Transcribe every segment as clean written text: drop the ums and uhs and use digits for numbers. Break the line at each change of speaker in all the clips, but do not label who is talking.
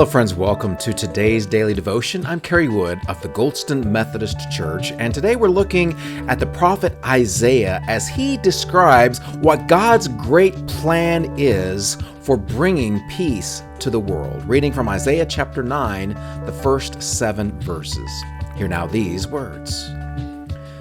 Hello friends, welcome to today's daily devotion. I'm Kerry Wood of the Goldston Methodist Church, and today we're looking at the prophet Isaiah as he describes what God's great plan is for bringing peace to the world. Reading from Isaiah chapter 9, the first 7 verses. Hear now these words.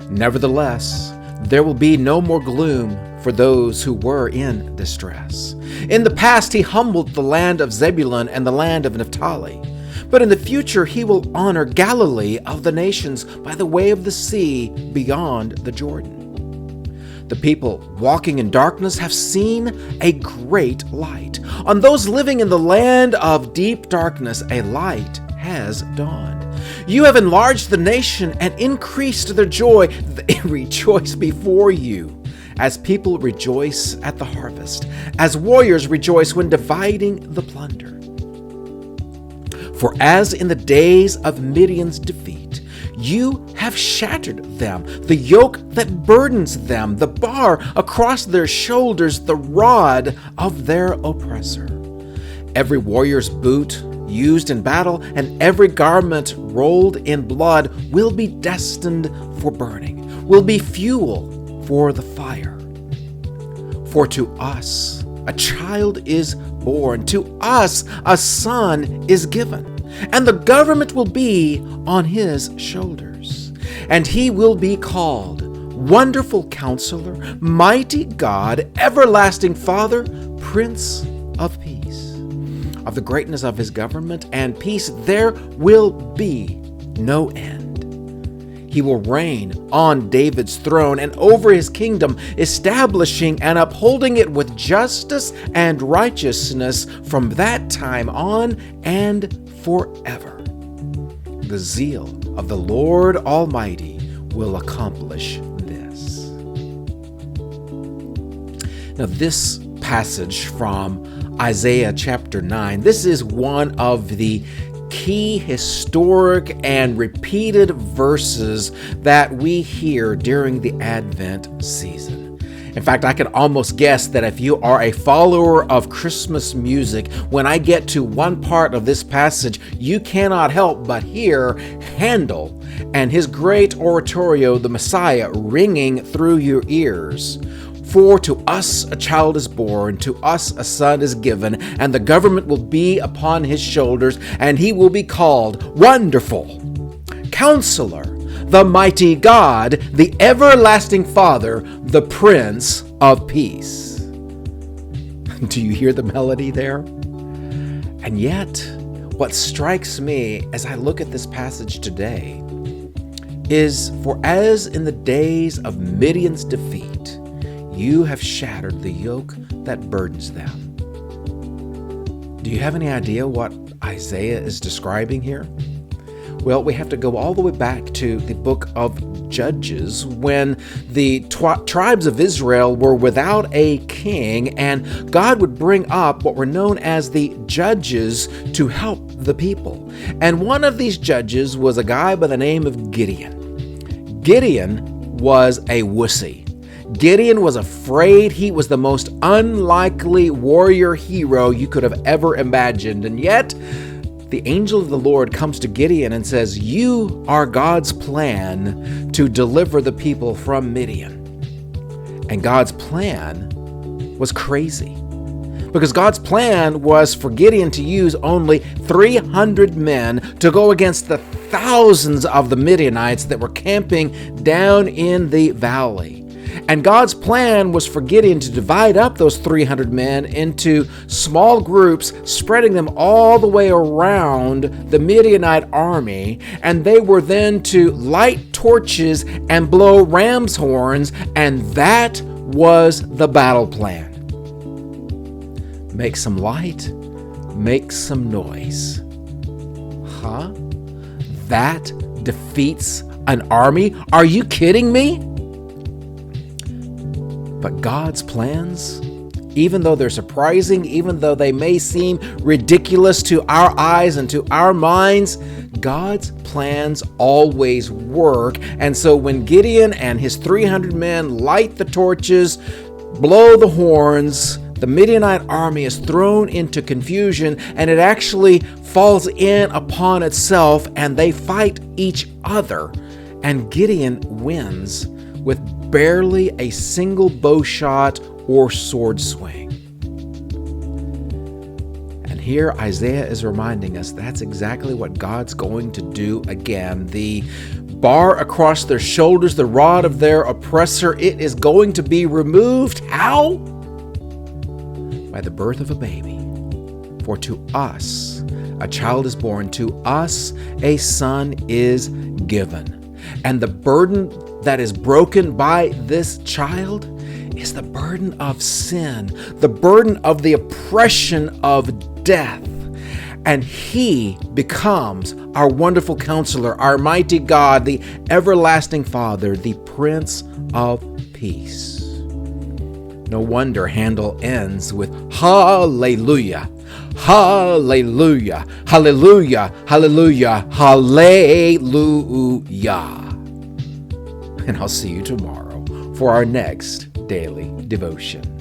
Nevertheless, there will be no more gloom for those who were in distress. In the past, he humbled the land of Zebulun and the land of Naphtali. But in the future, he will honor Galilee of the nations by the way of the sea beyond the Jordan. The people walking in darkness have seen a great light. On those living in the land of deep darkness, a light has dawned. You have enlarged the nation and increased their joy. They rejoice before you, as people rejoice at the harvest, as warriors rejoice when dividing the plunder. For as in the days of Midian's defeat, you have shattered them, the yoke that burdens them, the bar across their shoulders, the rod of their oppressor. Every warrior's boot used in battle and every garment rolled in blood will be destined for burning, will be fuel for the fire. For to us a child is born, to us a son is given, and the government will be on his shoulders. And he will be called Wonderful Counselor, Mighty God, Everlasting Father, Prince of Peace. Of the greatness of his government and peace there will be no end. He will reign on David's throne and over his kingdom, establishing and upholding it with justice and righteousness from that time on and forever. The zeal of the Lord Almighty will accomplish this. Now, this passage from Isaiah chapter 9, this is one of the key historic and repeated verses that we hear during the Advent season. In fact, I can almost guess that if you are a follower of Christmas music, when I get to one part of this passage, you cannot help but hear Handel and his great oratorio, The Messiah, ringing through your ears. For to us a child is born, to us a son is given, and the government will be upon his shoulders, and he will be called Wonderful, Counselor, the Mighty God, the Everlasting Father, the Prince of Peace. Do you hear the melody there? And yet, what strikes me as I look at this passage today is, for as in the days of Midian's defeat, you have shattered the yoke that burdens them. Do you have any idea what Isaiah is describing here? Well, we have to go all the way back to the book of Judges, when the tribes of Israel were without a king, and God would bring up what were known as the judges to help the people. And one of these judges was a guy by the name of Gideon. Gideon was a wussy. Gideon was afraid. He was the most unlikely warrior hero you could have ever imagined. And yet, the angel of the Lord comes to Gideon and says, "You are God's plan to deliver the people from Midian." And God's plan was crazy, because God's plan was for Gideon to use only 300 men to go against the thousands of the Midianites that were camping down in the valley. And God's plan was for Gideon to divide up those 300 men into small groups, spreading them all the way around the Midianite army, and they were then to light torches and blow ram's horns, and that was the battle plan. Make some light, make some noise. Huh? That defeats an army? Are you kidding me? But God's plans, even though they're surprising, even though they may seem ridiculous to our eyes and to our minds, God's plans always work. And so when Gideon and his 300 men light the torches, blow the horns, The Midianite army is thrown into confusion, and it actually falls in upon itself, and they fight each other. And Gideon wins with barely a single bow shot or sword swing. And here Isaiah is reminding us that's exactly what God's going to do again. The bar across their shoulders, the rod of their oppressor, it is going to be removed. How? By the birth of a baby. For to us a child is born, to us a son is given. And the burden that is broken by this child is the burden of sin, the burden of the oppression of death. And he becomes our wonderful counselor, our mighty God, the everlasting Father, the Prince of Peace. No wonder Handel ends with Hallelujah, Hallelujah, Hallelujah, Hallelujah, Hallelujah. And I'll see you tomorrow for our next daily devotion.